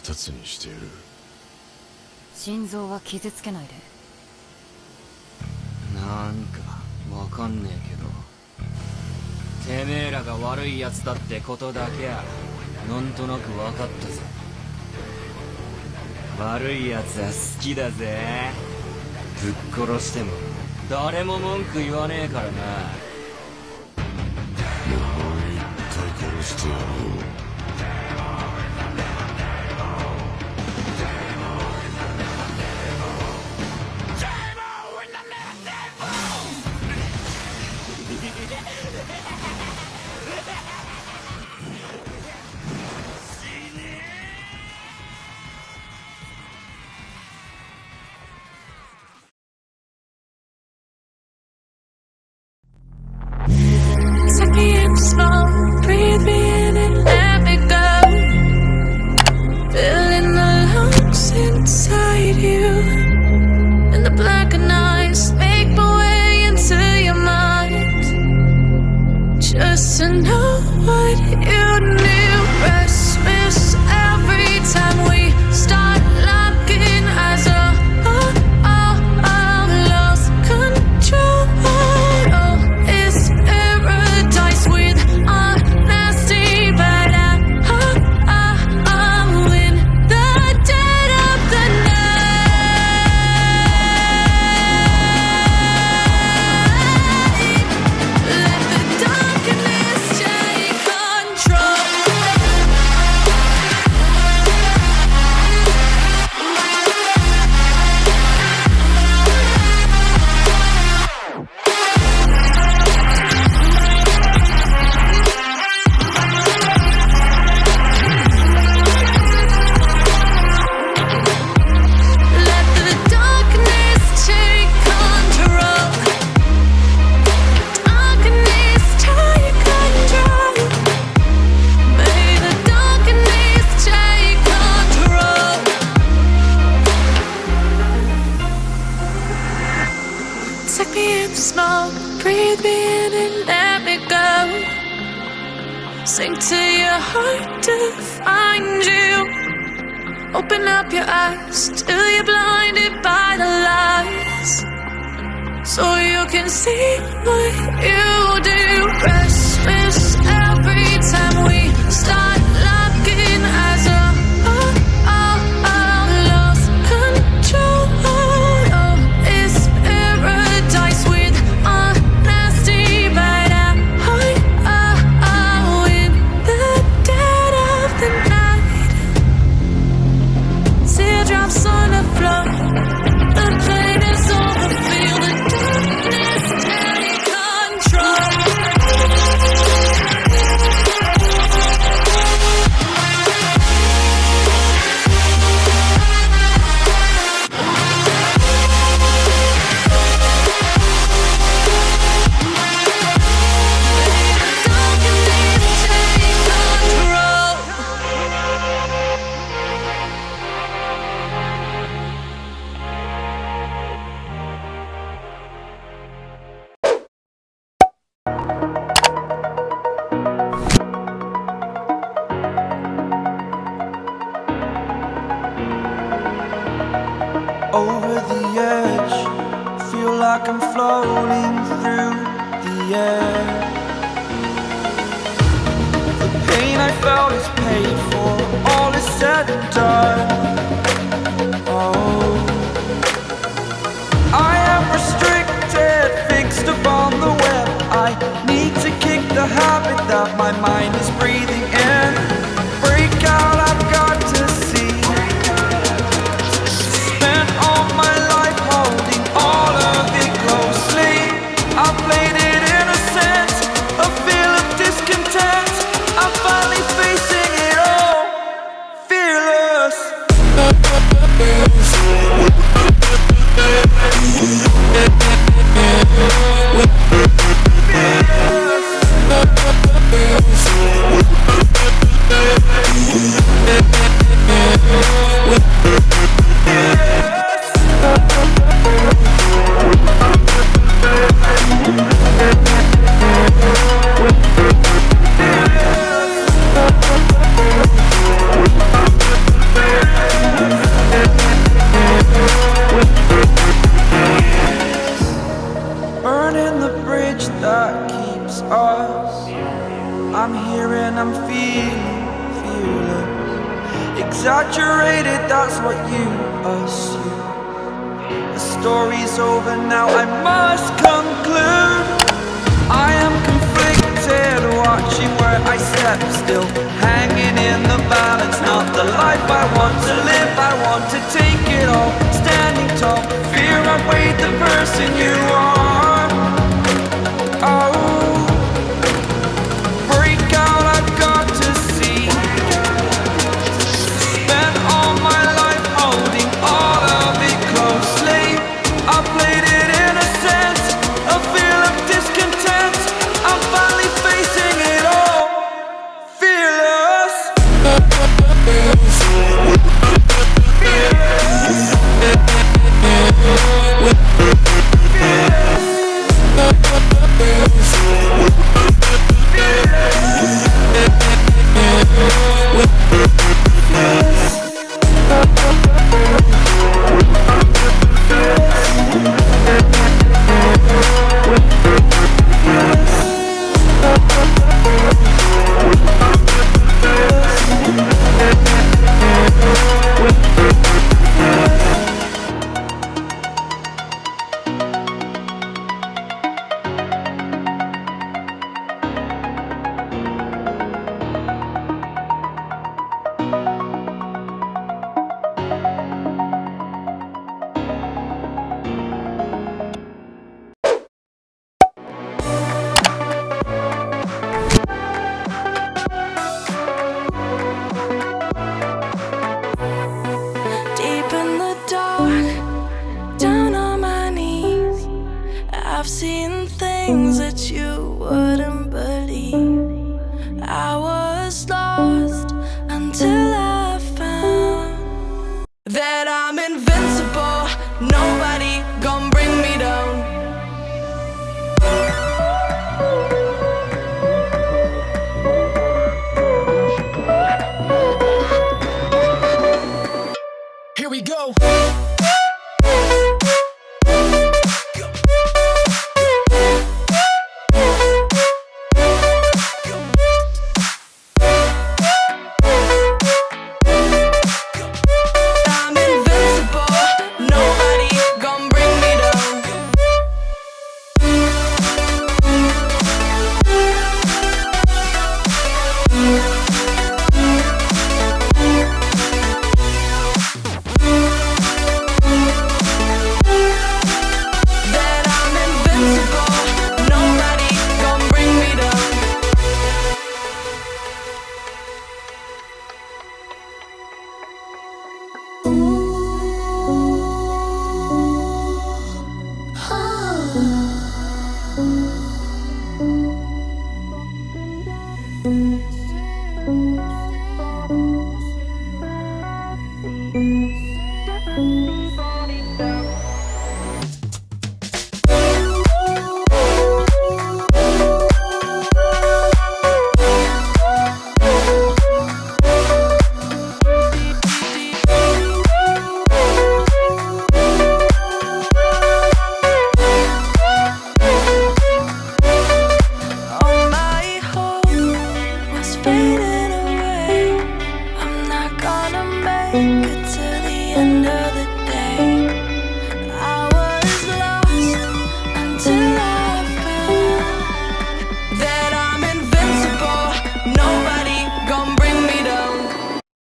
二つにしてやる。心臓は傷つけないで。なんかわかんねえけど、てめえらが悪いやつだってことだけはなんとなく分かったぜ。悪いやつは好きだぜ。ぶっ殺しても誰も文句言わねえからな。一体殺してやろう。Suck me in slow, breathe me in and let me go. Filling the lungs inside you, and the blackened eyes make my way into your mind. Just to know what you knew. Restless every time we start locking eyes. Lost control. Suck me in the smoke, breathe me in and let me go. Sink to your heart to find you. Open up your eyes till you're blinded by the lies, so you can see what you do. Restless every time we start locking eyes. Lost control. Teardrops on the floor. The pain is over. Feel the darkness take control. Over the edge, feel like I'm floating through the air. The pain I felt is paid for, all is said and done. Oh, I am restricted, fixed upon the web. I need to kick the habit that my mind is breathing in. Break out, I've got to see. All my life holding all of it closely. I played it innocent, a feel of discontent. I'm finally facing it all, fearless. assume the story's over now. I must conclude. I am conflicted, watching where I step still, hanging in the balance. Not the life I want to live, I want to take it all. Standing tall, fear outweighed the person you are. Oh, break out, I've got to see. Spent all my life holding all of it closely. I played it innocent, a feel of discontent. I'm finally facing it all, fearless. I've seen things that you wouldn't believe. I was lost until I found that I'm invincible. Nobody gon' bring me down. Here we go.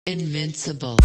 Invincible.